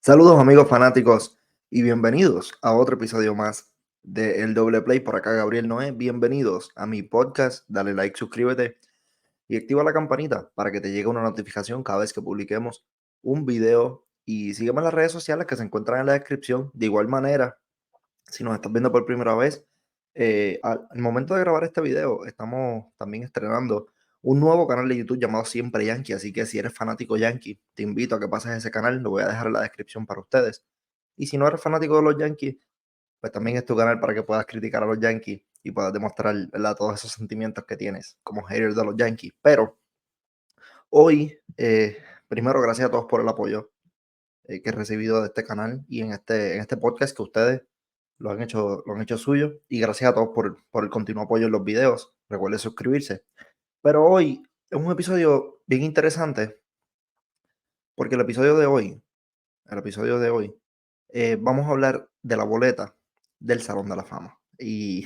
Saludos amigos fanáticos y bienvenidos a otro episodio más de El Doble Play. Por acá Gabriel Noé. Bienvenidos a mi podcast. Dale like, suscríbete y activa la campanita para que te llegue una notificación cada vez que publiquemos un video. Y sígueme en las redes sociales que se encuentran en la descripción. De igual manera, si nos estás viendo por primera vez, al momento de grabar este video, estamos también estrenando un nuevo canal de YouTube llamado Siempre Yankee. Así que si eres fanático Yankee, te invito a que pases a ese canal. Lo voy a dejar en la descripción para ustedes. Y si no eres fanático de los Yankees, pues también es tu canal para que puedas criticar a los Yankees y puedas demostrar, ¿verdad?, todos esos sentimientos que tienes como hater de los Yankees. Pero hoy, primero, gracias a todos por el apoyo que he recibido de este canal y en este podcast, que ustedes lo han hecho suyo. Y gracias a todos por el continuo apoyo en los videos. Recuerden suscribirse. Pero hoy es un episodio bien interesante porque el episodio de hoy, vamos a hablar de la boleta del Salón de la Fama. Y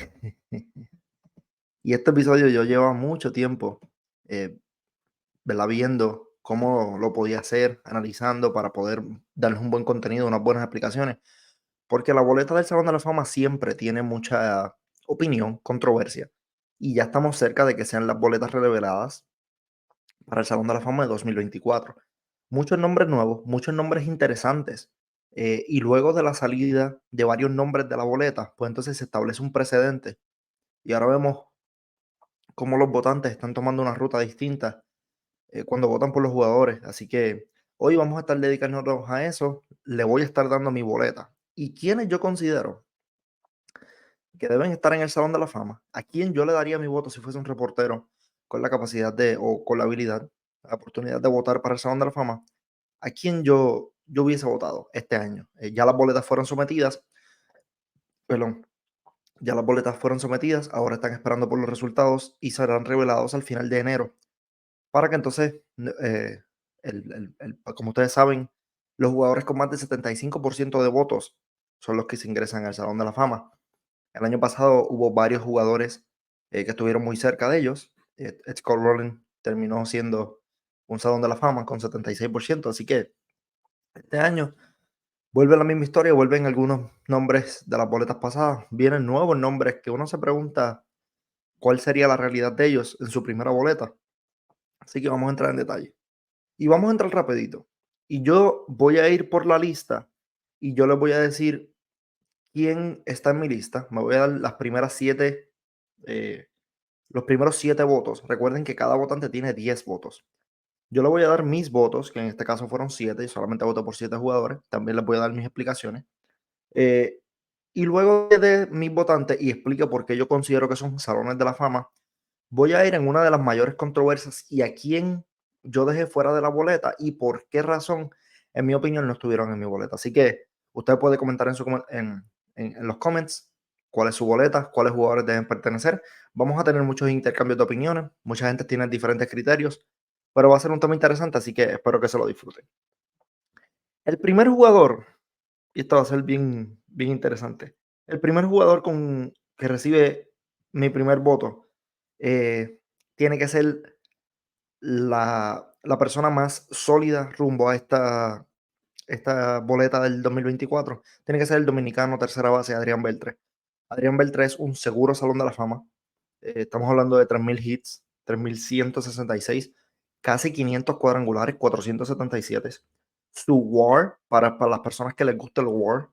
este episodio yo llevaba mucho tiempo, eh, ¿verdad?, viendo cómo lo podía hacer, analizando para poder darles un buen contenido, unas buenas explicaciones. Porque la boleta del Salón de la Fama siempre tiene mucha opinión, controversia. Y ya estamos cerca de que sean las boletas reveladas para el Salón de la Fama de 2024. Muchos nombres nuevos, muchos nombres interesantes. Y luego de la salida de varios nombres de la boleta, pues entonces se establece un precedente. Y ahora vemos cómo los votantes están tomando una ruta distinta cuando votan por los jugadores. Así que hoy vamos a estar dedicándonos a eso. Le voy a estar dando mi boleta. ¿Y quiénes yo considero que deben estar en el Salón de la Fama? ¿A quién yo le daría mi voto si fuese un reportero con la capacidad o con la habilidad, la oportunidad de votar para el Salón de la Fama? ¿A quién yo hubiese votado este año? Ya las boletas fueron sometidas, perdón, ya las boletas fueron sometidas, ahora están esperando por los resultados y serán revelados al final de enero, para que entonces, como ustedes saben, los jugadores con más del 75% de votos son los que se ingresan al Salón de la Fama. El año pasado hubo varios jugadores que estuvieron muy cerca de ellos. Scott Rowland terminó siendo un Salón de la Fama con 76%, así que este año vuelve la misma historia, vuelven algunos nombres de las boletas pasadas, vienen nuevos nombres que uno se pregunta cuál sería la realidad de ellos en su primera boleta. Así que vamos a entrar en detalle. Y vamos a entrar rapidito. Y yo voy a ir por la lista y yo les voy a decir quién está en mi lista. Me voy a dar las primeras 7, los primeros 7 votos. Recuerden que cada votante tiene 10 votos. Yo le voy a dar mis votos, que en este caso fueron 7, y solamente voto por 7 jugadores. También les voy a dar mis explicaciones. Eh, y luego de mis votantes y explique por qué yo considero que son salones de la fama, voy a ir en una de las mayores controversias y a quién yo dejé fuera de la boleta y por qué razón, en mi opinión, no estuvieron en mi boleta. Así que usted puede comentar en los comments cuál es su boleta, cuáles jugadores deben pertenecer. Vamos a tener muchos intercambios de opiniones, mucha gente tiene diferentes criterios, pero va a ser un tema interesante, así que espero que se lo disfruten. El primer jugador, y esto va a ser bien, bien interesante. El primer jugador que recibe mi primer voto tiene que ser la persona más sólida rumbo a esta boleta del 2024. Tiene que ser el dominicano tercera base, Adrián Beltre. Adrián Beltre es un seguro Salón de la Fama. Estamos hablando de 3,000 hits, 3,166, casi 500 cuadrangulares, 477. Su WAR, para las personas que les gusta el WAR,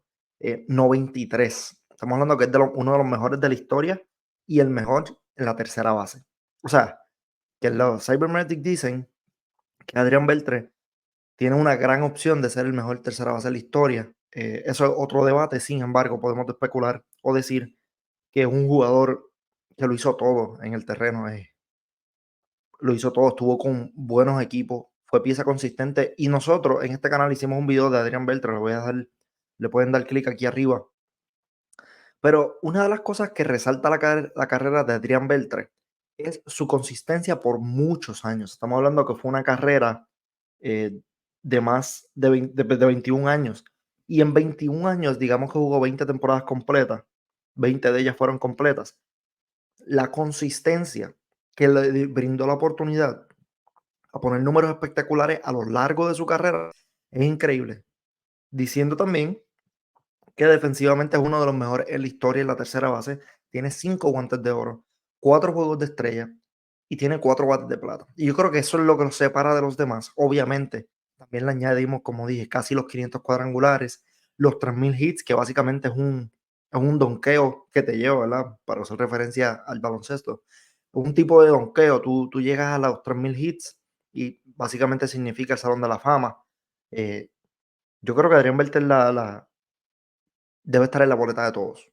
93. Estamos hablando que es uno de los mejores de la historia y el mejor en la tercera base. O sea, que los Cybermetrics dicen que Adrián Beltre tiene una gran opción de ser el mejor tercera base de la historia. Eso es otro debate, sin embargo, podemos especular o decir que es un jugador que lo hizo todo en el terreno. Lo hizo todo, estuvo con buenos equipos, fue pieza consistente. Y nosotros en este canal hicimos un video de Adrián Beltre, le pueden dar clic aquí arriba. Pero una de las cosas que resalta la carrera de Adrián Beltre es su consistencia por muchos años. Estamos hablando que fue una carrera de más de 21 años. Y en 21 años, digamos que jugó 20 temporadas completas, 20 de ellas fueron completas. La consistencia que le brindó la oportunidad a poner números espectaculares a lo largo de su carrera es increíble. diciendo también que defensivamente es uno de los mejores en la historia en la tercera base. Tiene 5 guantes de oro, 4 juegos de estrella y tiene 4 bates de plata. Y yo creo que eso es lo que los separa de los demás. Obviamente, también le añadimos, como dije, casi los 500 cuadrangulares, los 3000 hits, que básicamente es un donqueo que te lleva, ¿verdad? Para hacer referencia al baloncesto. Un tipo de donqueo, tú llegas a los 3000 hits y básicamente significa el Salón de la Fama. Eh, yo creo que Adrián Beltre debe estar en la boleta de todos.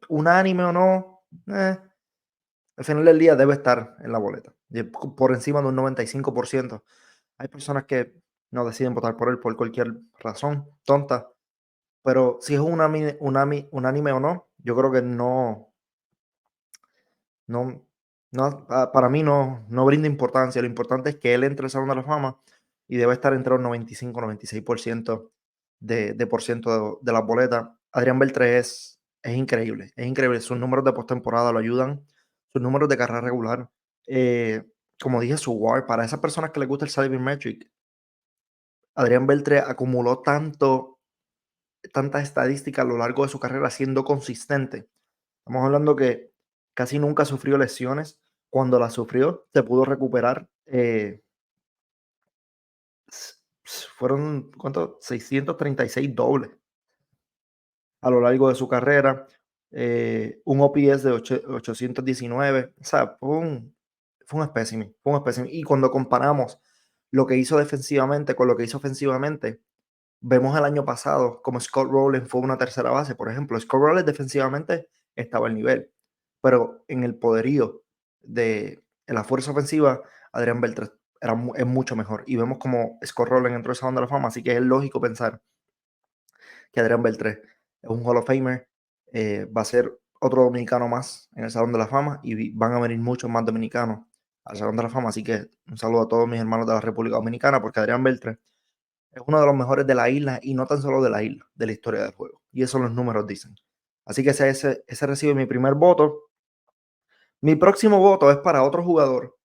Unánime o no, al final del día debe estar en la boleta. Por encima de un 95%. Hay personas que no deciden votar por él por cualquier razón tonta, pero si es unánime o no, yo creo que no, para mí no brinda importancia. Lo importante es que él entre al Salón de la Fama y debe estar entre un 95-96% de las boletas. Adrián Beltré es increíble, es increíble. Sus números de postemporada lo ayudan, sus números de carrera regular. eh, Como dije, su WAR, para esas personas que les gusta el Sabermetric, Adrián Beltré acumuló tantas estadísticas a lo largo de su carrera siendo consistente. Estamos hablando que casi nunca sufrió lesiones. Cuando las sufrió, se pudo recuperar. Fueron, ¿cuánto? 636 dobles a lo largo de su carrera. Un OPS de 819. O sea, fue un espécimen. Fue un espécimen. Y cuando comparamos lo que hizo defensivamente con lo que hizo ofensivamente, vemos el año pasado como Scott Rowland fue una tercera base, por ejemplo. Scott Rowland defensivamente estaba al nivel, pero en el poderío en la fuerza ofensiva, Adrián Beltré es mucho mejor. Y vemos como Scott Rowland entró al Salón de la Fama, así que es lógico pensar que Adrián Beltré es un Hall of Famer, va a ser otro dominicano más en el Salón de la Fama y van a venir muchos más dominicanos al Salón de la Fama, así que un saludo a todos mis hermanos de la República Dominicana, porque Adrián Beltré es uno de los mejores de la isla y no tan solo de la isla, de la historia del juego. Y eso los números dicen. Así que ese recibe mi primer voto. Mi próximo voto es para otro jugador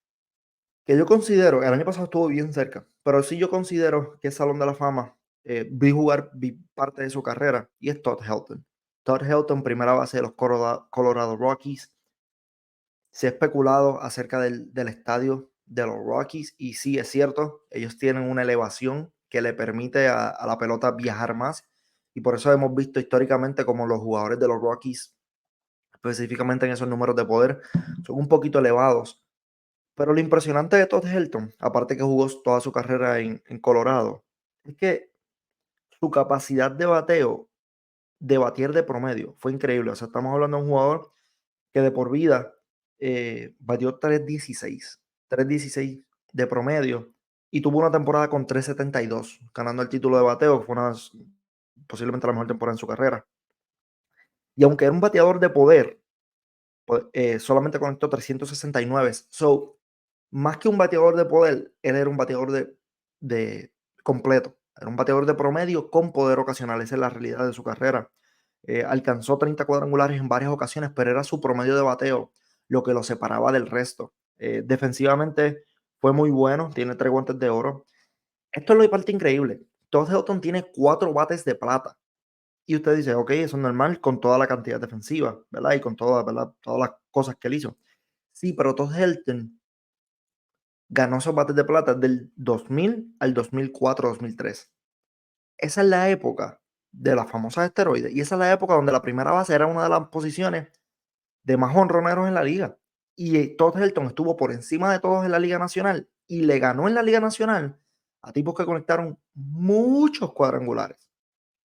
que yo considero, el año pasado estuvo bien cerca, pero sí yo considero que es Salón de la Fama. Vi parte de su carrera y es Todd Helton. Todd Helton, primera base de los Colorado Rockies. Se ha especulado acerca del estadio de los Rockies y sí, es cierto, ellos tienen una elevación que le permite a la pelota viajar más y por eso hemos visto históricamente como los jugadores de los Rockies, específicamente en esos números de poder, son un poquito elevados. Pero lo impresionante de Todd Helton, aparte que jugó toda su carrera en Colorado, es que su capacidad de bateo, de batir de promedio, fue increíble. O sea, estamos hablando de un jugador que de por vida batió 3.16 de promedio y tuvo una temporada con 3.72, ganando el título de bateo, que fue posiblemente la mejor temporada en su carrera. Y aunque era un bateador de poder, pues, solamente conectó 369. So, más que un bateador de poder, él era un bateador de completo. Era un bateador de promedio con poder ocasional. Esa es la realidad de su carrera. Alcanzó 30 cuadrangulares en varias ocasiones, pero era su promedio de bateo lo que lo separaba del resto. Defensivamente fue muy bueno, tiene 3 guantes de oro. Esto es lo parte increíble. Todd Helton tiene 4 bates de plata. Y usted dice, ok, eso es normal con toda la cantidad defensiva, ¿verdad? Y con ¿verdad? Todas las cosas que él hizo. Sí, pero Todd Helton ganó esos bates de plata del 2000 al 2004-2003. Esa es la época de las famosas esteroides. Y esa es la época donde la primera base era una de las posiciones de más honroneros en la liga. Y Todd Helton estuvo por encima de todos en la Liga Nacional y le ganó en la Liga Nacional a tipos que conectaron muchos cuadrangulares.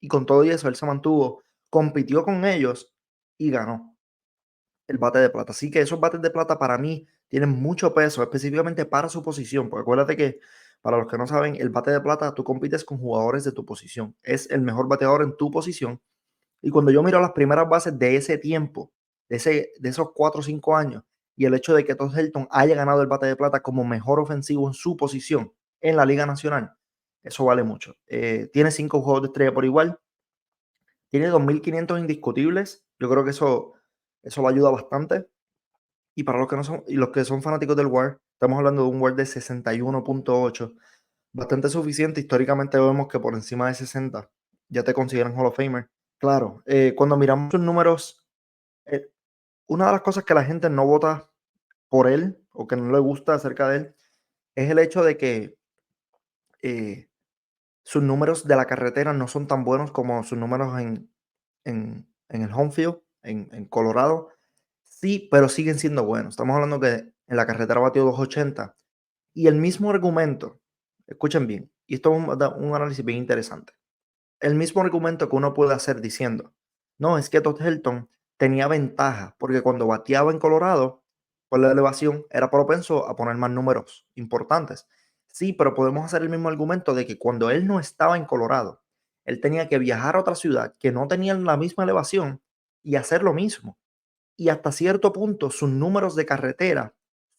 Y con todo eso, él se mantuvo, compitió con ellos y ganó el bate de plata. Así que esos bates de plata para mí tienen mucho peso, específicamente para su posición. Porque acuérdate que, para los que no saben, el bate de plata tú compites con jugadores de tu posición. Es el mejor bateador en tu posición. Y cuando yo miro las primeras bases de ese tiempo, de esos 4 o 5 años, y el hecho de que Todd Helton haya ganado el bate de plata como mejor ofensivo en su posición en la Liga Nacional, eso vale mucho. Tiene 5 juegos de estrella por igual, tiene 2.500 indiscutibles. Yo creo que eso lo ayuda bastante. Y para los que no son, y los que son fanáticos del WAR, estamos hablando de un WAR de 61.8, bastante suficiente. Históricamente vemos que por encima de 60 ya te consideran Hall of Famer. Claro, cuando miramos sus números, eh, una de las cosas que la gente no vota por él o que no le gusta acerca de él es el hecho de que eh, sus números de la carretera no son tan buenos como sus números en el home field, en Colorado. Sí, pero siguen siendo buenos. Estamos hablando que en la carretera batió 280 y el mismo argumento, escuchen bien, y esto es un análisis bien interesante. El mismo argumento que uno puede hacer diciendo, no, es que Todd Helton tenía ventaja porque cuando bateaba en Colorado, por la elevación, era propenso a poner más números importantes. Sí, pero podemos hacer el mismo argumento de que cuando él no estaba en Colorado, él tenía que viajar a otra ciudad que no tenía la misma elevación y hacer lo mismo. Y hasta cierto punto, sus números de carretera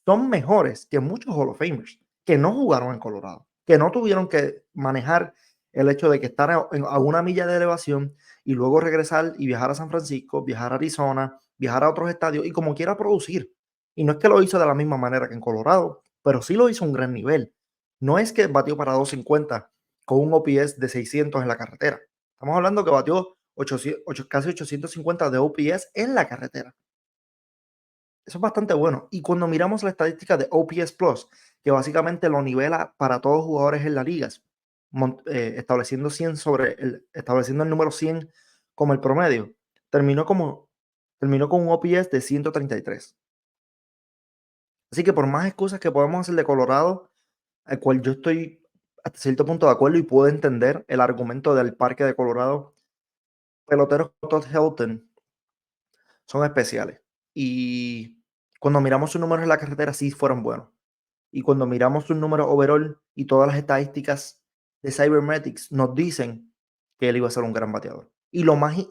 son mejores que muchos Hall of Famers que no jugaron en Colorado, que no tuvieron que manejar el hecho de que estar a una milla de elevación y luego regresar y viajar a San Francisco, viajar a Arizona, viajar a otros estadios y como quiera producir. Y no es que lo hizo de la misma manera que en Colorado, pero sí lo hizo a un gran nivel. No es que batió para 250 con un OPS de 600 en la carretera. Estamos hablando que batió 800, casi 850 de OPS en la carretera. Eso es bastante bueno. Y cuando miramos la estadística de OPS Plus, que básicamente lo nivela para todos los jugadores en las ligas, estableciendo 100 estableciendo el número 100 como el promedio, terminó, terminó con un OPS de 133. Así que por más excusas que podamos hacer de Colorado, al cual yo estoy hasta cierto punto de acuerdo y puedo entender el argumento del parque de Colorado, peloteros como Todd Helton son especiales. Y cuando miramos sus números en la carretera, sí fueron buenos. Y cuando miramos sus números overall y todas las estadísticas de Cybermetics nos dicen que él iba a ser un gran bateador. Y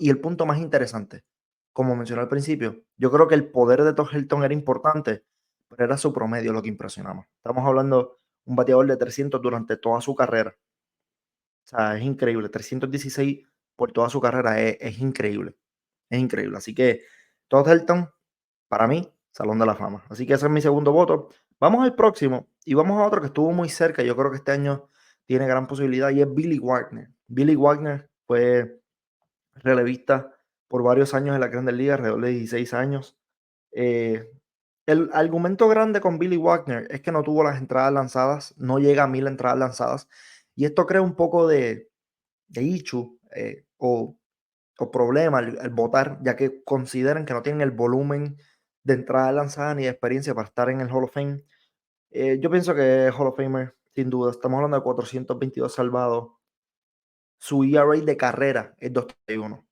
el punto más interesante, como mencioné al principio, yo creo que el poder de Todd Helton era importante, pero era su promedio lo que impresionaba. Estamos hablando de un bateador de 300 durante toda su carrera. O sea, es increíble. 316 por toda su carrera es increíble. Es increíble. Así que Todd Helton, para mí, Salón de la Fama. Así que ese es mi segundo voto. Vamos al próximo y vamos a otro que estuvo muy cerca. Yo creo que este año tiene gran posibilidad y es Billy Wagner. Billy Wagner fue relevista por varios años en la Grandes Ligas, alrededor de 16 años. Eh, el argumento grande con Billy Wagner es que no tuvo las entradas lanzadas, no llega a 1000 entradas lanzadas y esto crea un poco de issue o problema al votar, ya que consideran que no tienen el volumen de entrada lanzada ni de experiencia para estar en el Hall of Fame. Yo pienso que es Hall of Famer, sin duda. Estamos hablando de 422 salvados. Su ERA de carrera es 2.31.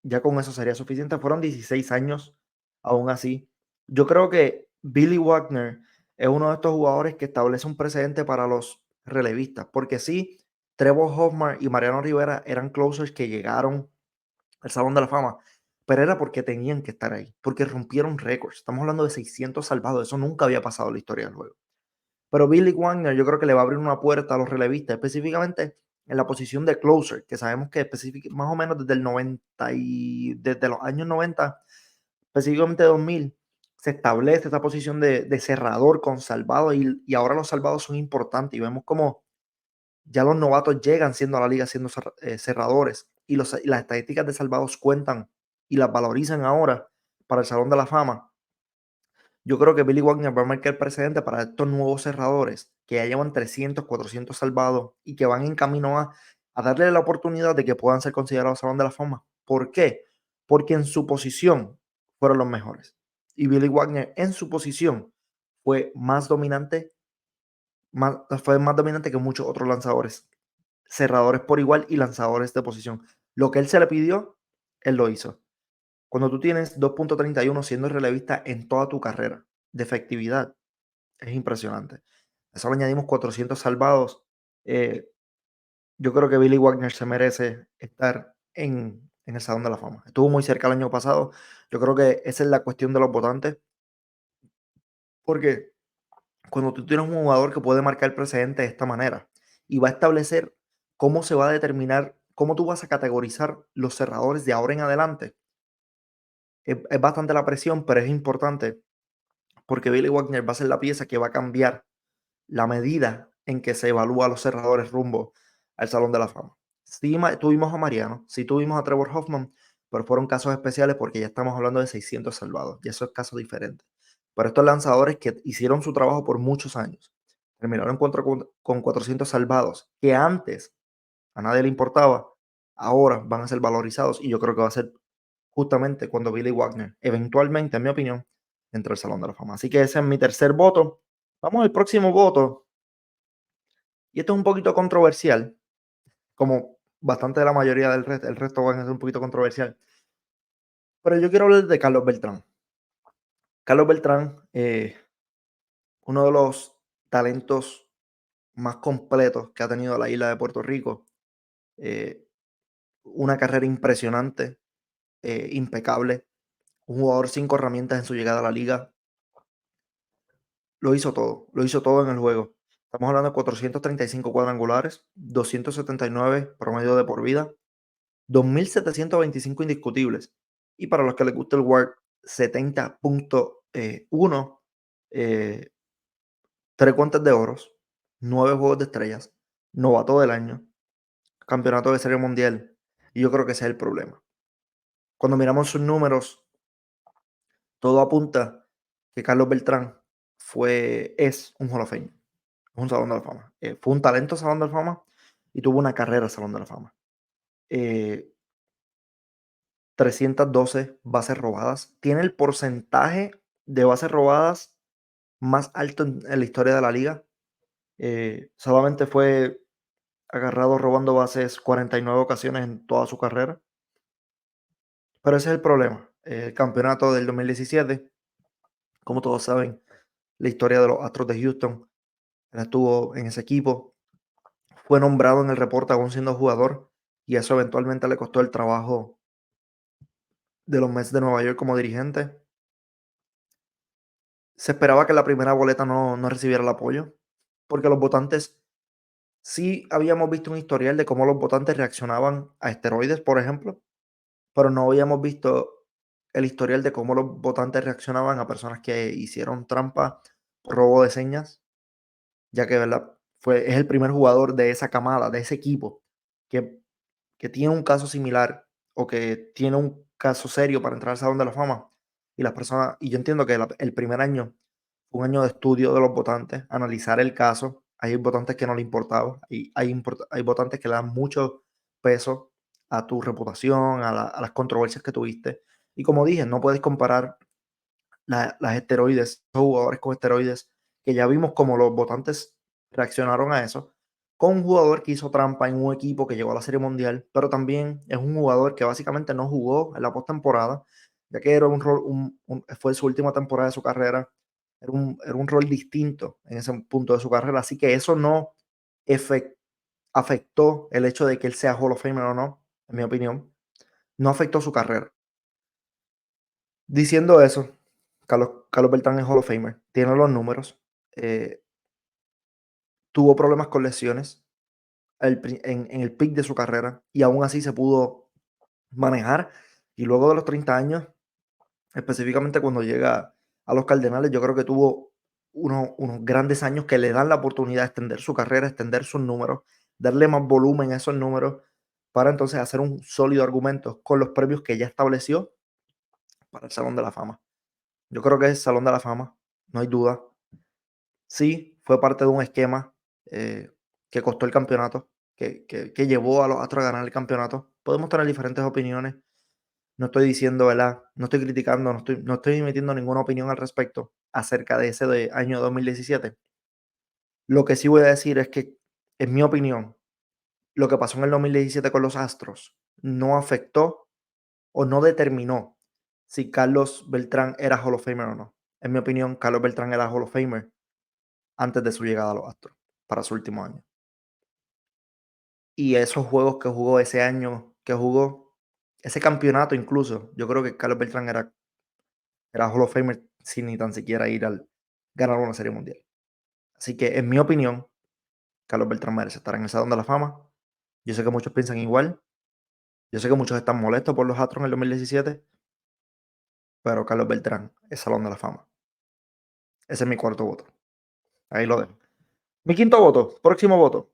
Ya con eso sería suficiente. Fueron 16 años, aún así. Yo creo que Billy Wagner es uno de estos jugadores que establece un precedente para los relevistas, porque sí, Trevor Hoffman y Mariano Rivera eran closers que llegaron al Salón de la Fama, pero era porque tenían que estar ahí, porque rompieron récords. Estamos hablando de 600 salvados, eso nunca había pasado en la historia del juego. Pero Billy Wagner yo creo que le va a abrir una puerta a los relevistas, específicamente en la posición de closer, que sabemos que más o menos desde el 90 y desde los años 90, específicamente 2000, se establece esta posición de cerrador con salvado y ahora los salvados son importantes y vemos como ya los novatos llegan siendo a la liga siendo cerradores y las estadísticas de salvados cuentan y las valorizan ahora para el Salón de la Fama. Yo creo que Billy Wagner va a marcar precedente para estos nuevos cerradores que ya llevan 300, 400 salvados y que van en camino a darle la oportunidad de que puedan ser considerados Salón de la Fama. ¿Por qué? Porque en su posición fueron los mejores. Y Billy Wagner en su posición fue más dominante, fue más dominante que muchos otros lanzadores, cerradores por igual y lanzadores de posición. Lo que él se le pidió, él lo hizo. Cuando tú tienes 2.31 siendo relevista en toda tu carrera de efectividad, es impresionante. A eso le añadimos 400 salvados. Eh, yo creo que Billy Wagner se merece estar en el Salón de la Fama. Estuvo muy cerca el año pasado. Yo creo que esa es la cuestión de los votantes, porque cuando tú tienes un jugador que puede marcar precedente de esta manera y va a establecer cómo se va a determinar, cómo tú vas a categorizar los cerradores de ahora en adelante, es bastante la presión, pero es importante porque Billy Wagner va a ser la pieza que va a cambiar la medida en que se evalúa a los cerradores rumbo al Salón de la Fama. Sí, tuvimos a Mariano, sí tuvimos a Trevor Hoffman, pero fueron casos especiales porque ya estamos hablando de 600 salvados, y eso es caso diferente. Pero estos lanzadores que hicieron su trabajo por muchos años, terminaron con 400 salvados, que antes a nadie le importaba, ahora van a ser valorizados, y yo creo que va a ser justamente cuando Billy Wagner, eventualmente, en mi opinión, entre al Salón de la Fama. Así que ese es mi tercer voto. Vamos al próximo voto, y esto es un poquito controversial, como bastante de la mayoría del resto, el resto van a ser un poquito controversial. Pero yo quiero hablar de Carlos Beltrán. Carlos Beltrán, uno de los talentos más completos que ha tenido la isla de Puerto Rico. eh, una carrera impresionante, impecable. Un jugador 5 herramientas en su llegada a la liga. Lo hizo todo en el juego. Estamos hablando de 435 cuadrangulares, 279 promedio de por vida, 2.725 indiscutibles. Y para los que les gusta el WAR, 70.1, 3 guantes de oros, 9 juegos de estrellas, novato del año, campeonato de serie mundial. Y yo creo que ese es el problema. Cuando miramos sus números, todo apunta que Carlos Beltrán es un Hall of Fame, un Salón de la Fama. Fue un talento Salón de la Fama y tuvo una carrera Salón de la Fama. Eh, 312 bases robadas. Tiene el porcentaje de bases robadas más alto en la historia de la liga. Solamente fue agarrado robando bases 49 ocasiones en toda su carrera. Pero ese es el problema. El campeonato del 2017, como todos saben, la historia de los Astros de Houston, él estuvo en ese equipo, fue nombrado en el reporte aún siendo jugador, y eso eventualmente le costó el trabajo de los Mets de Nueva York como dirigente. Se esperaba que la primera boleta no recibiera el apoyo, porque los votantes sí habíamos visto un historial de cómo los votantes reaccionaban a esteroides, por ejemplo, pero no habíamos visto el historial de cómo los votantes reaccionaban a personas que hicieron trampa por robo de señas, ya que, ¿verdad? Es el primer jugador de esa camada, de ese equipo, que, que tiene un caso similar o que tiene un caso serio para entrar al Salón de la Fama. Y las personas, y yo entiendo que el primer año fue un año de estudio de los votantes, analizar el caso. Hay votantes que no le importaba, y hay votantes que le dan mucho peso a tu reputación, a las controversias que tuviste. Y como dije, no puedes comparar las esteroides, los jugadores con esteroides, que ya vimos cómo los votantes reaccionaron a eso, con un jugador que hizo trampa en un equipo que llegó a la Serie Mundial, pero también es un jugador que básicamente no jugó en la postemporada, ya que era un rol, fue su última temporada de su carrera, era un rol distinto en ese punto de su carrera, así que eso no afectó el hecho de que él sea Hall of Famer o no, en mi opinión, no afectó su carrera. Diciendo eso, Carlos Beltrán es Hall of Famer, tiene los números, eh, tuvo problemas con lesiones en el pic de su carrera, y aún así se pudo manejar. Y luego de los 30 años, específicamente cuando llega a los Cardenales, yo creo que tuvo unos grandes años que le dan la oportunidad de extender su carrera, extender sus números, darle más volumen a esos números, para entonces hacer un sólido argumento con los premios que ya estableció para el Salón de la Fama. Yo creo que es el Salón de la Fama, no hay duda. Sí, fue parte de un esquema, que costó el campeonato, que llevó a los Astros a ganar el campeonato. Podemos tener diferentes opiniones. No estoy diciendo, ¿verdad? No estoy criticando, no estoy emitiendo ninguna opinión al respecto acerca de ese año 2017. Lo que sí voy a decir es que, en mi opinión, lo que pasó en el 2017 con los Astros no afectó o no determinó si Carlos Beltrán era Hall of Famer o no. En mi opinión, Carlos Beltrán era Hall of Famer antes de su llegada a los Astros para su último año. Y esos juegos que jugó ese año, que jugó ese campeonato incluso, yo creo que Carlos Beltrán era Hall of Famer sin ni tan siquiera ir al ganar una Serie Mundial. Así que, en mi opinión, Carlos Beltrán merece estar en el Salón de la Fama. Yo sé que muchos piensan igual. Yo sé que muchos están molestos por los Astros en el 2017, pero Carlos Beltrán es Salón de la Fama. Ese es mi cuarto voto. Ahí lo dejo. Mi quinto voto, próximo voto,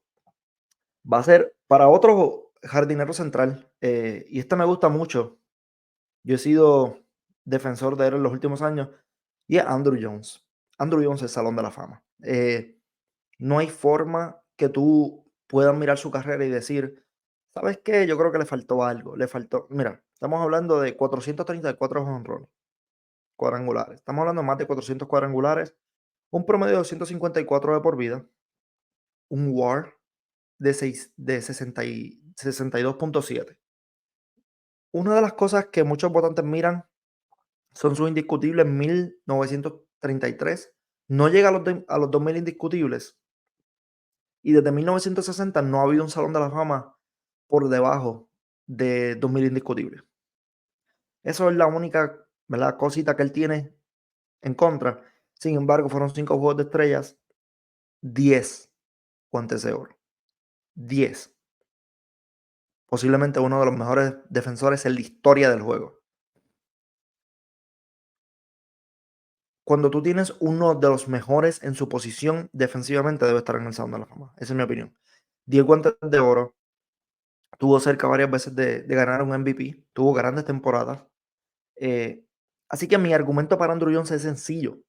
va a ser para otro jardinero central, y este me gusta mucho. Yo he sido defensor de él en los últimos años, y es Andrew Jones. Andrew Jones es Salón de la Fama. No hay forma que tú puedas mirar su carrera y decir, ¿sabes qué? Yo creo que le faltó algo. Le faltó, mira, estamos hablando de 434 jonrones cuadrangulares. Estamos hablando de más de 400 cuadrangulares, un promedio de 254 de por vida, un WAR de 62.7. Una de las cosas que muchos votantes miran son sus indiscutibles 1933. No llega a los 2000 indiscutibles. Y desde 1960 no ha habido un Salón de la Fama por debajo de 2000 indiscutibles. Eso es la única, ¿verdad?, cosita que él tiene en contra. Sin embargo, fueron 5 juegos de estrellas, 10 guantes de oro. 10. Posiblemente uno de los mejores defensores en la historia del juego. Cuando tú tienes uno de los mejores en su posición, defensivamente debe estar en el Salón de la Fama. Esa es mi opinión. 10 guantes de oro. Tuvo cerca varias veces de ganar un MVP. Tuvo grandes temporadas. Eh, Así que mi argumento para Andrew Jones es sencillo.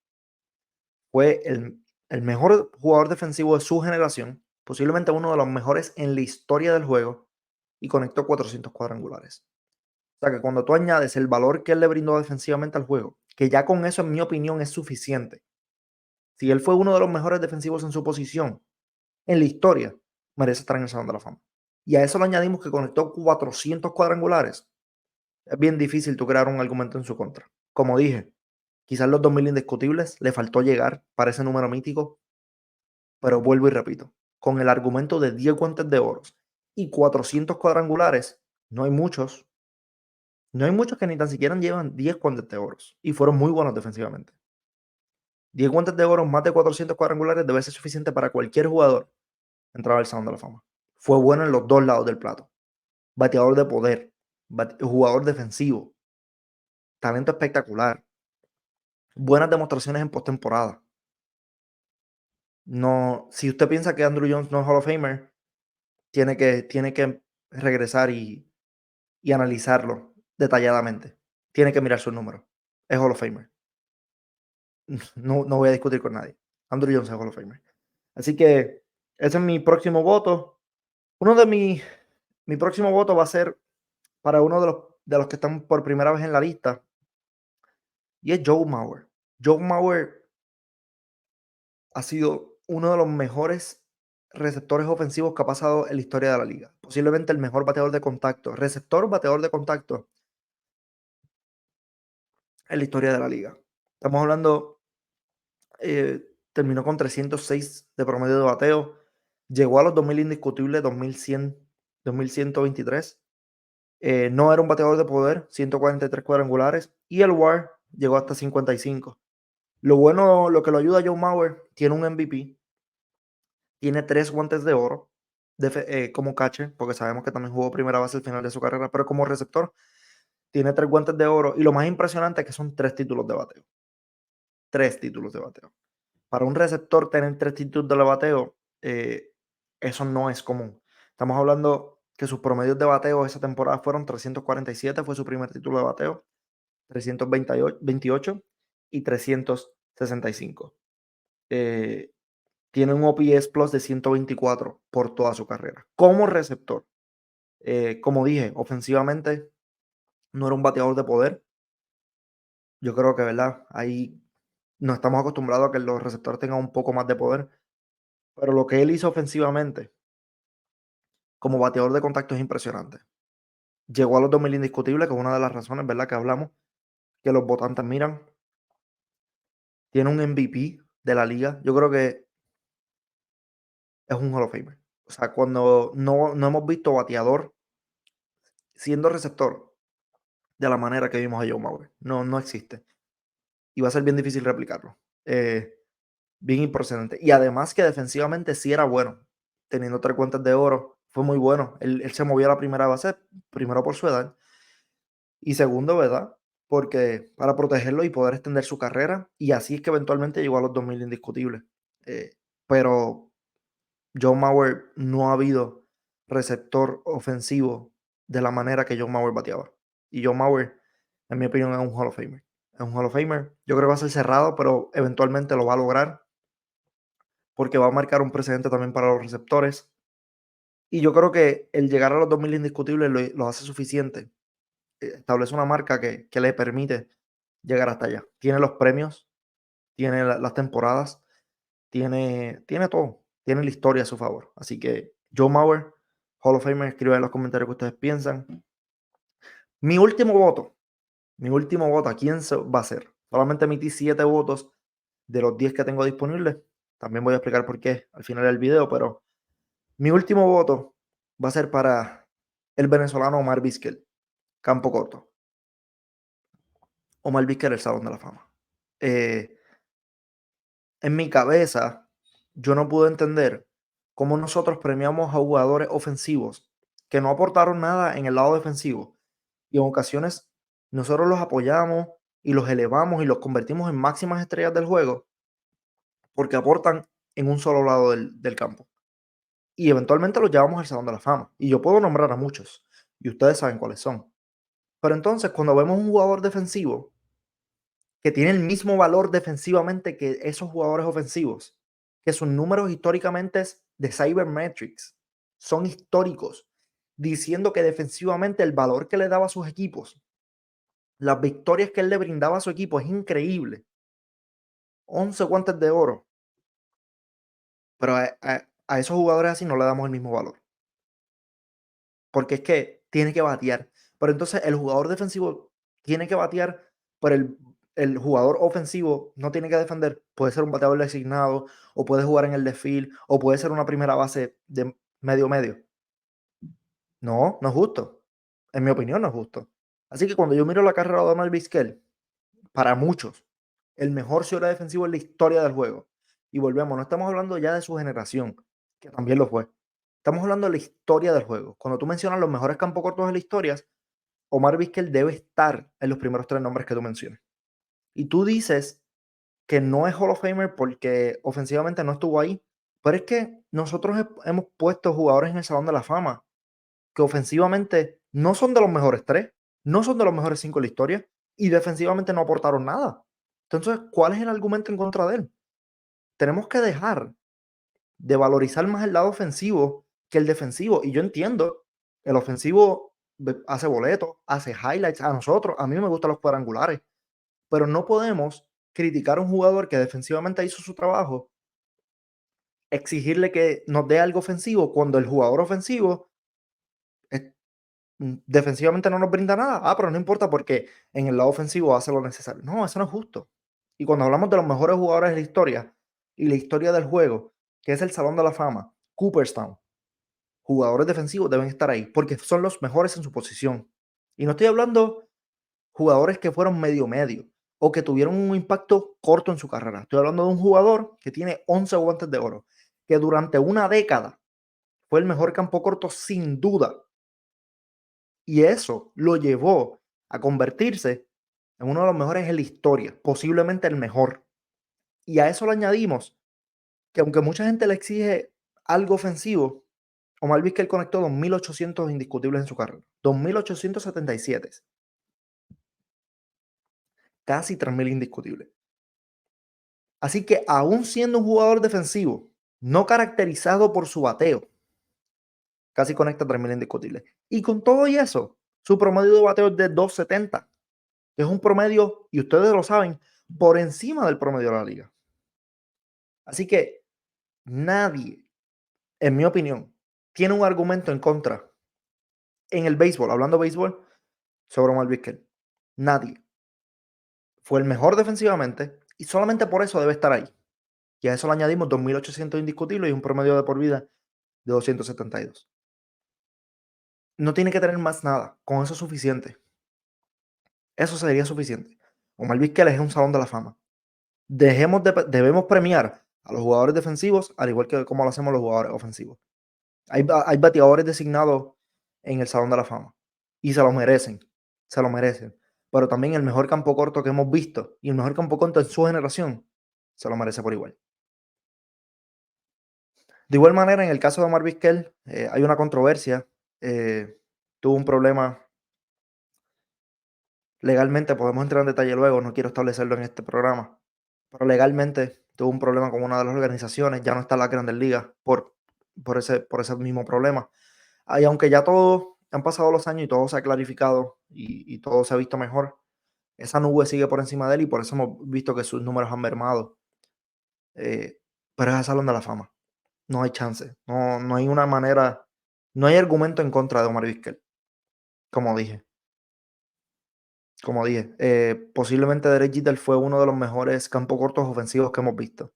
Fue el mejor jugador defensivo de su generación, posiblemente uno de los mejores en la historia del juego, y conectó 400 cuadrangulares. O sea que cuando tú añades el valor que él le brindó defensivamente al juego, que ya con eso en mi opinión es suficiente. Si él fue uno de los mejores defensivos en su posición en la historia, merece estar en el Salón de la Fama. Y a eso le añadimos que conectó 400 cuadrangulares. Es bien difícil tú crear un argumento en su contra. Como dije, quizás los 2000 indiscutibles le faltó llegar para ese número mítico, pero vuelvo y repito, con el argumento de 10 guantes de oro y 400 cuadrangulares, no hay muchos, no hay muchos que ni tan siquiera llevan 10 guantes de oro y fueron muy buenos defensivamente. 10 guantes de oro, más de 400 cuadrangulares debe ser suficiente para cualquier jugador entrar al Salón de la Fama. Fue bueno en los dos lados del plato. Bateador de poder, jugador defensivo, talento espectacular, buenas demostraciones en postemporada. No, si usted piensa que Andrew Jones no es Hall of Famer, tiene que regresar y analizarlo detalladamente. Tiene que mirar sus números. Es Hall of Famer. No voy a discutir con nadie. Andrew Jones es Hall of Famer. Así que ese es mi próximo voto. Uno de mi próximo voto va a ser para uno de los que están por primera vez en la lista, y es Joe Mauer. Joe Mauer ha sido uno de los mejores receptores ofensivos que ha pasado en la historia de la liga. Posiblemente el mejor bateador de contacto, receptor, bateador de contacto en la historia de la liga. Estamos hablando, terminó con 306 de promedio de bateo, llegó a los 2000 indiscutibles, 2100, 2123. No era un bateador de poder, 143 cuadrangulares, y el WAR llegó hasta 55. Lo bueno, lo que lo ayuda a Joe Mauer, tiene un MVP, tiene 3 guantes de oro como catcher, porque sabemos que también jugó primera base al final de su carrera, pero como receptor tiene 3 guantes de oro, y lo más impresionante es que son 3 títulos de bateo. 3 títulos de bateo. Para un receptor tener 3 títulos de bateo, eso no es común. Estamos hablando que sus promedios de bateo esa temporada fueron 347, fue su primer título de bateo, 328 y 365. Tiene un OPS plus de 124 por toda su carrera. Como receptor, como dije, ofensivamente no era un bateador de poder. Yo creo que, ¿verdad? Ahí no estamos acostumbrados a que los receptores tengan un poco más de poder. Pero lo que él hizo ofensivamente como bateador de contacto es impresionante. Llegó a los 2000 indiscutibles, que es una de las razones, ¿verdad?, que hablamos, que los votantes miran. Tiene un MVP de la liga. Yo creo que es un Hall of Famer. O sea, cuando no hemos visto bateador siendo receptor de la manera que vimos a Joe Mauer. No existe. Y va a ser bien difícil replicarlo. Bien impresionante. Y además que defensivamente sí era bueno. Teniendo 3 guantes de oro, fue muy bueno. Él se movió a la primera base, primero por su edad, y segundo, ¿verdad?, porque para protegerlo y poder extender su carrera. Y así es que eventualmente llegó a los 2000 indiscutibles. Pero Joe Mauer no ha habido receptor ofensivo de la manera que John Mauer bateaba. Y John Mauer, en mi opinión, es un Hall of Famer. Es un Hall of Famer. Yo creo que va a ser cerrado, pero eventualmente lo va a lograr porque va a marcar un precedente también para los receptores. Y yo creo que el llegar a los 2000 indiscutibles lo hace suficiente. Establece una marca que le permite llegar hasta allá. Tiene los premios, tiene las temporadas, tiene todo. Tiene la historia a su favor. Así que Joe Mauer, Hall of Famer, escriban en los comentarios qué ustedes piensan. Mi último voto, ¿a quién va a ser? Solamente emití 7 votos de los 10 que tengo disponibles. También voy a explicar por qué al final del video, pero mi último voto va a ser para el venezolano Omar Vizquel, campo corto. Omar Vizquel, el Salón de la Fama. Eh, en mi cabeza, yo no pude entender cómo nosotros premiamos a jugadores ofensivos que no aportaron nada en el lado defensivo. Y en ocasiones nosotros los apoyamos y los elevamos y los convertimos en máximas estrellas del juego porque aportan en un solo lado del campo. Y eventualmente los llevamos al Salón de la Fama. Y yo puedo nombrar a muchos. Y ustedes saben cuáles son. Pero entonces, cuando vemos un jugador defensivo que tiene el mismo valor defensivamente que esos jugadores ofensivos, que sus números históricamente de Cybermetrics son históricos, diciendo que defensivamente el valor que le daba a sus equipos, las victorias que él le brindaba a su equipo es increíble. 11 guantes de oro. Pero a esos jugadores así no le damos el mismo valor. Porque es que tiene que batear. Pero entonces el jugador defensivo tiene que batear, pero el jugador ofensivo no tiene que defender. Puede ser un bateador designado, o puede jugar en el desfile, o puede ser una primera base de medio. No, no es justo. En mi opinión, no es justo. Así que cuando yo miro la carrera de Donald Vizquel, para muchos, el mejor cierre defensivo en la historia del juego. Y volvemos, no estamos hablando ya de su generación, que también lo fue. Estamos hablando de la historia del juego. Cuando tú mencionas los mejores campos cortos de la historia, Omar Vizquel debe estar en los primeros 3 nombres que tú mencionas. Y tú dices que no es Hall of Famer porque ofensivamente no estuvo ahí, pero es que nosotros hemos puesto jugadores en el Salón de la Fama que ofensivamente no son de los mejores 3, no son de los mejores 5 de la historia y defensivamente no aportaron nada. Entonces, ¿cuál es el argumento en contra de él? Tenemos que dejar de valorizar más el lado ofensivo que el defensivo. Y yo entiendo, el ofensivo hace boletos, hace highlights a nosotros. A mí me gustan los cuadrangulares, pero no podemos criticar a un jugador que defensivamente hizo su trabajo, exigirle que nos dé algo ofensivo cuando el jugador ofensivo defensivamente no nos brinda nada. Ah, pero no importa porque en el lado ofensivo hace lo necesario. No, eso no es justo. Y cuando hablamos de los mejores jugadores de la historia y la historia del juego, que es el Salón de la Fama, Cooperstown, jugadores defensivos deben estar ahí porque son los mejores en su posición. Y no estoy hablando jugadores que fueron medio o que tuvieron un impacto corto en su carrera. Estoy hablando de un jugador que tiene 11 guantes de oro, que durante una década fue el mejor campo corto sin duda. Y eso lo llevó a convertirse en uno de los mejores en la historia, posiblemente el mejor. Y a eso le añadimos que aunque mucha gente le exige algo ofensivo, Omar Vizquel conectó 2.800 indiscutibles en su carrera. 2.877. Casi 3.000 indiscutibles. Así que aún siendo un jugador defensivo, no caracterizado por su bateo, casi conecta 3.000 indiscutibles. Y con todo y eso, su promedio de bateo es de 270, que es un promedio, y ustedes lo saben, por encima del promedio de la liga. Así que nadie, en mi opinión, tiene un argumento en contra en el béisbol, hablando de béisbol, sobre Omar Vizquel. Nadie. Fue el mejor defensivamente y solamente por eso debe estar ahí. Y a eso le añadimos 2.800 indiscutibles y un promedio de por vida de 272. No tiene que tener más nada. Con eso es suficiente. Eso sería suficiente. Omar Vizquel es un salón de la fama. Debemos premiar a los jugadores defensivos al igual que como lo hacemos los jugadores ofensivos. Hay bateadores designados en el Salón de la Fama y se lo merecen, se lo merecen. Pero también el mejor campo corto que hemos visto y el mejor campo corto en su generación se lo merece por igual. De igual manera, en el caso de Omar Vizquel, hay una controversia. Tuvo un problema legalmente, podemos entrar en detalle luego, no quiero establecerlo en este programa, pero legalmente tuvo un problema con una de las organizaciones, ya no está en las Grandes Ligas por ese mismo problema. Y aunque ya todo, han pasado los años y todo se ha clarificado y todo se ha visto mejor, esa nube sigue por encima de él y por eso hemos visto que sus números han mermado. Pero es el Salón de la Fama. No hay chance. No, no hay una manera, no hay argumento en contra de Omar Vizquel, como dije. Como dije, posiblemente Derek Jeter fue uno de los mejores campo cortos ofensivos que hemos visto.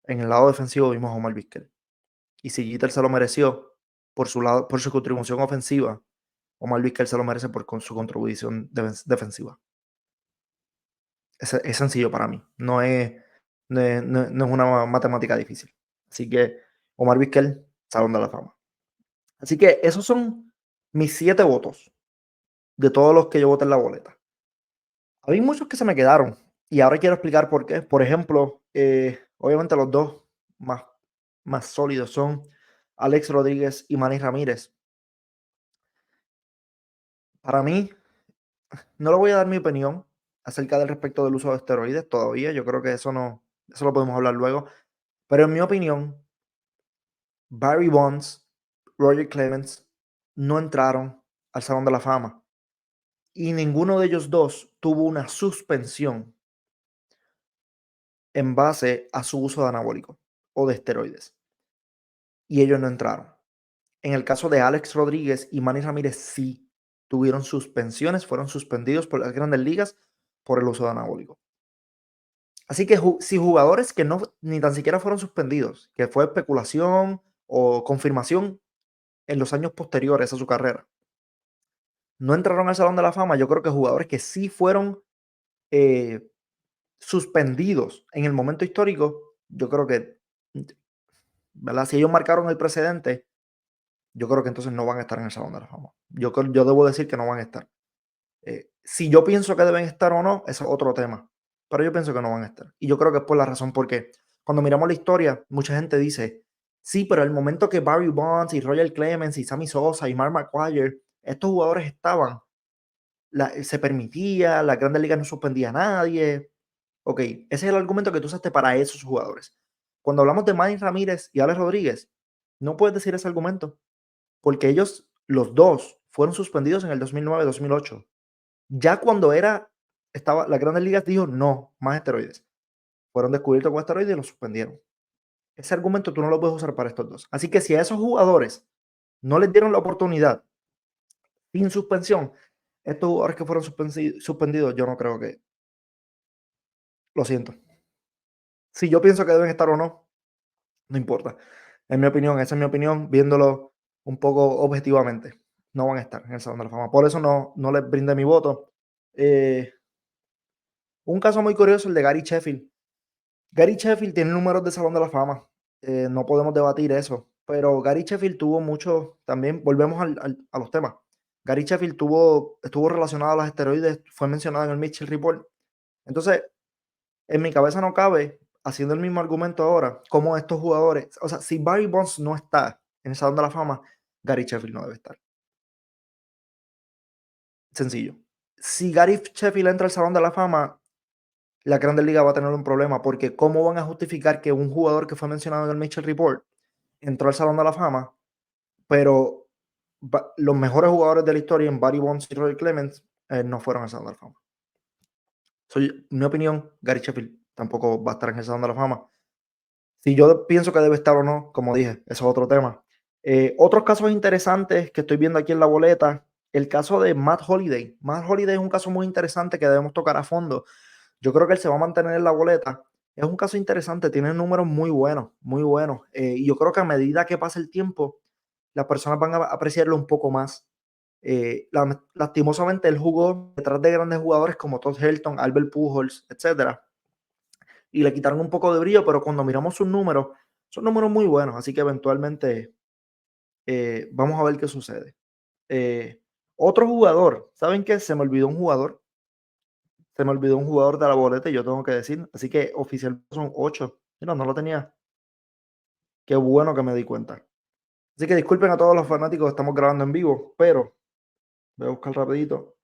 En el lado defensivo vimos a Omar Vizquel. Y si Jeter se lo mereció por su lado, por su contribución ofensiva, Omar Vizquel se lo merece con su contribución defensiva. Es sencillo para mí. No es una matemática difícil. Así que Omar Vizquel, Salón de la Fama. Así que esos son mis 7 votos de todos los que yo voté en la boleta. Hay muchos que se me quedaron y ahora quiero explicar por qué. Por ejemplo, obviamente los dos más, más sólidos son Alex Rodríguez y Manny Ramírez. Para mí, no le voy a dar mi opinión acerca del respecto del uso de esteroides todavía. Yo creo que eso lo podemos hablar luego. Pero en mi opinión, Barry Bonds, Roger Clemens no entraron al Salón de la Fama y ninguno de ellos dos tuvo una suspensión en base a su uso de anabólicos o de esteroides. Y ellos no entraron. En el caso de Alex Rodríguez y Manny Ramírez sí tuvieron suspensiones, fueron suspendidos por las grandes ligas por el uso de anabólicos. Así que si jugadores que no ni tan siquiera fueron suspendidos, que fue especulación o confirmación en los años posteriores a su carrera, no entraron al Salón de la Fama, yo creo que jugadores que sí fueron eh, suspendidos en el momento histórico, yo creo que, ¿verdad? Si ellos marcaron el precedente, yo creo que entonces no van a estar en el Salón de la Fama. Yo debo decir que no van a estar. Si yo pienso que deben estar o no, eso es otro tema. Pero yo pienso que no van a estar. Y yo creo que es por la razón porque cuando miramos la historia, mucha gente dice, sí, pero el momento que Barry Bonds y Roger Clemens y Sammy Sosa y Mark McGwire, estos jugadores estaban, se permitía, la Grandes Ligas no suspendía a nadie. Ok, ese es el argumento que tú usaste para esos jugadores. Cuando hablamos de Manny Ramírez y Alex Rodríguez, no puedes decir ese argumento porque ellos, los dos, fueron suspendidos en el 2009-2008. Ya cuando las Grandes Ligas dijo no, más esteroides. Fueron descubiertos con esteroides y los suspendieron. Ese argumento tú no lo puedes usar para estos dos. Así que si a esos jugadores no les dieron la oportunidad sin suspensión, estos jugadores que fueron suspendidos, yo no creo que. Lo siento. Si yo pienso que deben estar o no, no importa. En mi opinión, esa es mi opinión, viéndolo un poco objetivamente. No van a estar en el Salón de la Fama. Por eso no les brindé mi voto. Un caso muy curioso, el de Gary Sheffield. Gary Sheffield tiene números de Salón de la Fama. No podemos debatir eso. Pero Gary Sheffield tuvo mucho, también volvemos a los temas. Gary Sheffield estuvo relacionado a los esteroides, fue mencionado en el Mitchell Report. Entonces, en mi cabeza no cabe, haciendo el mismo argumento ahora, como estos jugadores, o sea, si Barry Bonds no está en el Salón de la Fama, Gary Sheffield no debe estar. Sencillo. Si Gary Sheffield entra al Salón de la Fama, la Grandes Ligas va a tener un problema, porque ¿cómo van a justificar que un jugador que fue mencionado en el Mitchell Report entró al Salón de la Fama, pero los mejores jugadores de la historia en Barry Bonds y Roy Clemens no fueron al Salón de la Fama? Mi opinión, Gary Sheffield tampoco va a estar en el Salón de la Fama. Si yo pienso que debe estar o no, como dije, eso es otro tema. Otros casos interesantes que estoy viendo aquí en la boleta, el caso de Matt Holliday. Matt Holliday es un caso muy interesante que debemos tocar a fondo. Yo creo que él se va a mantener en la boleta. Es un caso interesante, tiene números muy buenos, muy buenos. Y yo creo que a medida que pasa el tiempo, las personas van a apreciarlo un poco más. Lastimosamente, él jugó detrás de grandes jugadores como Todd Helton, Albert Pujols, etcétera, y le quitaron un poco de brillo, pero cuando miramos sus números, son números muy buenos, así que eventualmente vamos a ver qué sucede. Otro jugador, ¿saben qué? Se me olvidó un jugador. Se me olvidó un jugador de la boleta y yo tengo que decir. Así que oficialmente son 8. Mira, no lo tenía. Qué bueno que me di cuenta. Así que disculpen a todos los fanáticos, estamos grabando en vivo, pero voy a buscar rapidito.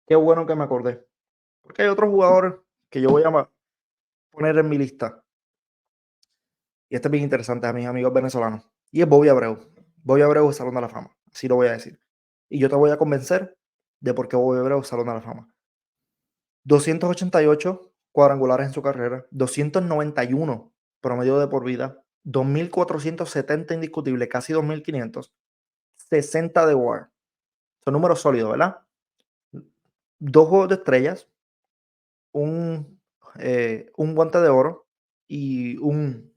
Qué bueno que me acordé. Porque hay otro jugador que yo voy a poner en mi lista. Y este es bien interesante a mis amigos venezolanos. Y es Bobby Abreu. Bobby Abreu es Salón de la Fama. Así lo voy a decir. Y yo te voy a convencer de por qué Bobby Abreu es Salón de la Fama. 288 cuadrangulares en su carrera, 291 promedio de por vida, 2.470 indiscutible, casi 2.500, 60 de WAR. Son números sólidos, ¿verdad? Dos juegos de estrellas, un guante de oro y un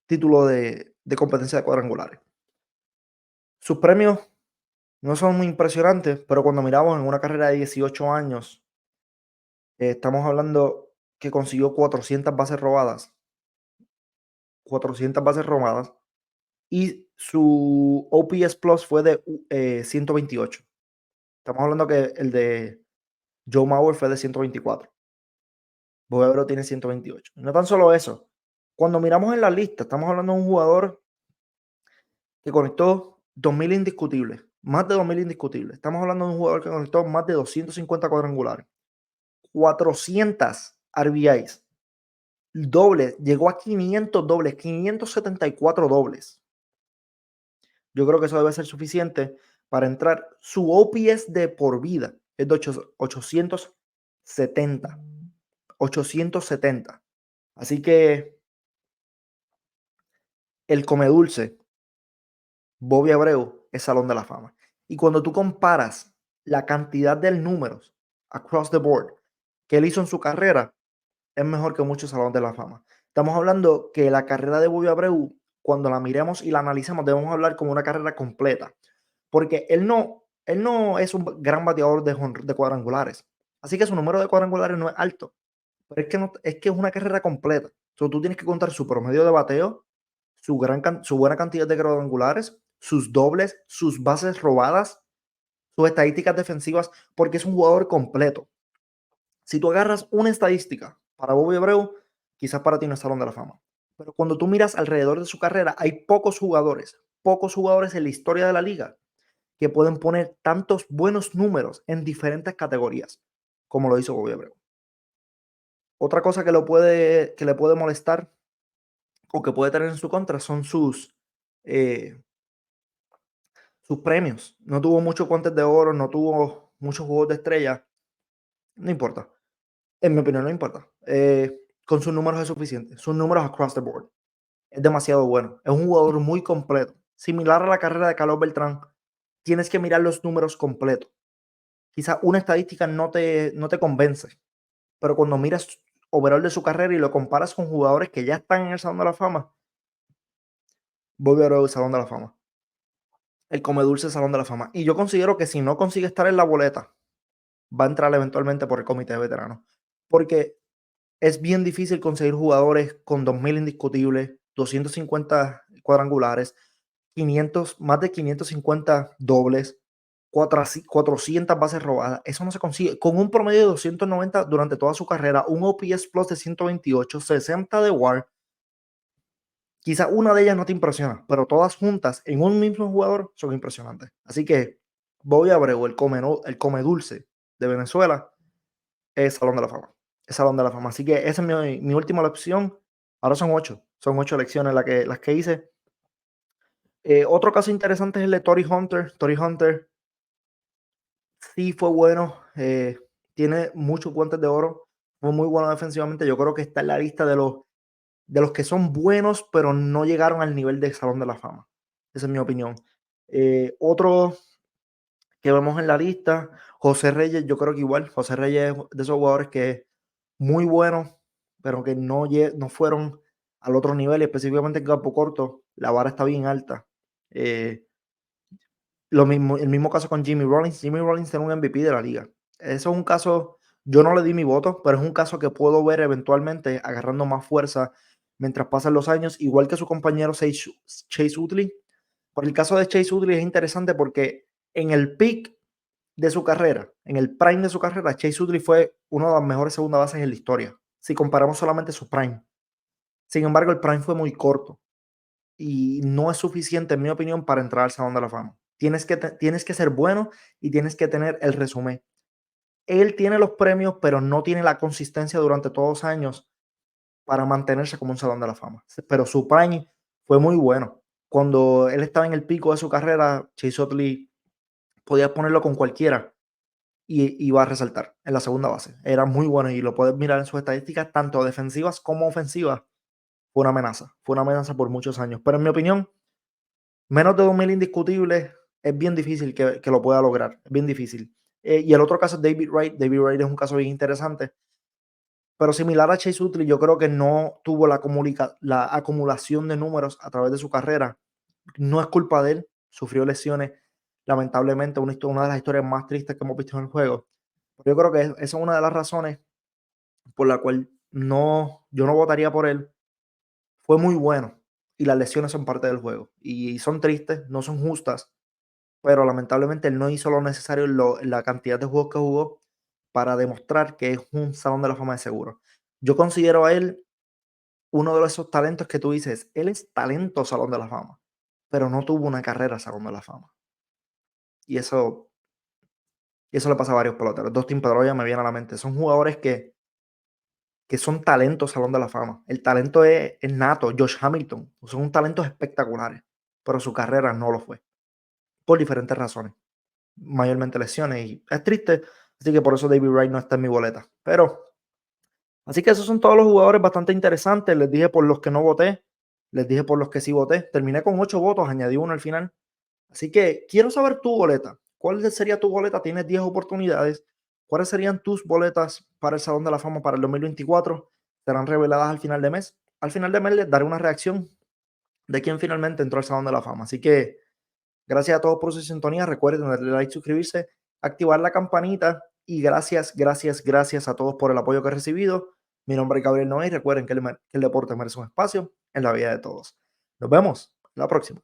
título de competencia de cuadrangulares. Sus premios no son muy impresionantes, pero cuando miramos en una carrera de 18 años, estamos hablando que consiguió 400 bases robadas y su OPS Plus fue de 128. Estamos hablando que el de Joe Mauer fue de 124. Bobby Abreu tiene 128. Y no tan solo eso. Cuando miramos en la lista, estamos hablando de un jugador que conectó 2.000 indiscutibles, más de 2.000 indiscutibles. Estamos hablando de un jugador que conectó más de 250 cuadrangulares, 400 RBIs, dobles, llegó a 500 dobles, 574 dobles. Yo creo que eso debe ser suficiente para entrar. Su OPS de por vida es de 870. 870. Así que el come dulce, Bobby Abreu, es Salón de la Fama. Y cuando tú comparas la cantidad de números across the board que él hizo en su carrera, es mejor que muchos Salón de la Fama. Estamos hablando que la carrera de Bobby Abreu, cuando la miremos y la analicemos, debemos hablar como una carrera completa. Porque él no es un gran bateador de cuadrangulares. Así que su número de cuadrangulares no es alto. Pero es que es una carrera completa. So, tú tienes que contar su promedio de bateo, su buena cantidad de cuadrangulares, sus dobles, sus bases robadas, sus estadísticas defensivas, porque es un jugador completo. Si tú agarras una estadística para Bobby Abreu, quizás para ti no es Salón de la Fama. Pero cuando tú miras alrededor de su carrera, hay pocos jugadores en la historia de la liga que pueden poner tantos buenos números en diferentes categorías, como lo hizo Bobby Abreu. Otra cosa que le puede molestar o que puede tener en su contra son eh, sus premios. No tuvo muchos guantes de oro, no tuvo muchos juegos de estrella. No importa. En mi opinión, no importa. Con sus números es suficiente. Sus números across the board. Es demasiado bueno. Es un jugador muy completo. Similar a la carrera de Carlos Beltrán, tienes que mirar los números completos. Quizás una estadística no te convence, pero cuando miras overall de su carrera y lo comparas con jugadores que ya están en el Salón de la Fama, Bobby Abreu, Salón de la Fama. El come dulce Salón de la Fama. Y yo considero que si no consigue estar en la boleta, va a entrar eventualmente por el comité de veteranos. Porque es bien difícil conseguir jugadores con 2.000 indiscutibles, 250 cuadrangulares, más de 550 dobles, 400 bases robadas. Eso no se consigue. Con un promedio de 290 durante toda su carrera, un OPS Plus de 128, 60 de WAR. Quizá una de ellas no te impresiona, pero todas juntas en un mismo jugador son impresionantes. Así que Bobby Abreu, el come dulce de Venezuela, es Salón de la Fama. Es Salón de la Fama. Así que esa es mi última elección. Ahora son 8. Son 8 elecciones las que hice. Otro caso interesante es el de Torii Hunter. Torii Hunter sí fue bueno. Tiene muchos guantes de oro. Fue muy bueno defensivamente. Yo creo que está en la lista de los que son buenos, pero no llegaron al nivel de Salón de la Fama. Esa es mi opinión. Otro que vemos en la lista, José Reyes, yo creo que igual, José Reyes es de esos jugadores que es muy bueno, pero que no fueron al otro nivel, y específicamente en campo corto, la vara está bien alta. El mismo caso con Jimmy Rollins. Jimmy Rollins tiene un MVP de la liga. Eso es un caso, yo no le di mi voto, pero es un caso que puedo ver eventualmente agarrando más fuerza mientras pasan los años, igual que su compañero Chase Utley. Por el caso de Chase Utley es interesante porque en el peak de su carrera, en el prime de su carrera, Chase Utley fue una de las mejores segunda bases en la historia, si comparamos solamente su prime. Sin embargo, el prime fue muy corto y no es suficiente, en mi opinión, para entrar al Salón de la Fama. Tienes que ser bueno y tienes que tener el resumen. Él tiene los premios, pero no tiene la consistencia durante todos los años para mantenerse como un Salón de la Fama. Pero su prime fue muy bueno. Cuando él estaba en el pico de su carrera, Chase Utley podía ponerlo con cualquiera y iba a resaltar en la segunda base. Era muy bueno y lo puedes mirar en sus estadísticas, tanto defensivas como ofensivas. Fue una amenaza por muchos años. Pero en mi opinión, menos de 2000 indiscutibles es bien difícil que lo pueda lograr. Es bien difícil. Y el otro caso es David Wright. David Wright es un caso bien interesante. Pero similar a Chase Utley, yo creo que no tuvo la acumulación de números a través de su carrera. No es culpa de él, sufrió lesiones, lamentablemente, una de las historias más tristes que hemos visto en el juego. Yo creo que esa es una de las razones por la cual yo no votaría por él. Fue muy bueno y las lesiones son parte del juego y son tristes, no son justas, pero lamentablemente él no hizo lo necesario en la cantidad de juegos que jugó para demostrar que es un salón de la fama de seguro. Yo considero a él uno de esos talentos que tú dices, él es talento salón de la fama, pero no tuvo una carrera salón de la fama. Y eso le pasa a varios peloteros. Dustin Pedroia me viene a la mente. Son jugadores que son talentos salón de la fama. El talento es nato. Josh Hamilton, son talentos espectaculares, pero su carrera no lo fue, por diferentes razones, mayormente lesiones, y es triste, así que por eso David Wright no está en mi boleta. Pero, así que esos son todos los jugadores bastante interesantes. Les dije por los que no voté, les dije por los que sí voté. Terminé con 8 votos, añadí uno al final. Así que quiero saber tu boleta. ¿Cuál sería tu boleta? Tienes 10 oportunidades. ¿Cuáles serían tus boletas para el Salón de la Fama para el 2024? Serán reveladas al final de mes. Al final de mes les daré una reacción de quién finalmente entró al Salón de la Fama. Así que gracias a todos por su sintonía. Recuerden darle like, suscribirse, activar la campanita y gracias, gracias, gracias a todos por el apoyo que he recibido. Mi nombre es Gabriel Noé y recuerden que el deporte merece un espacio en la vida de todos. Nos vemos la próxima.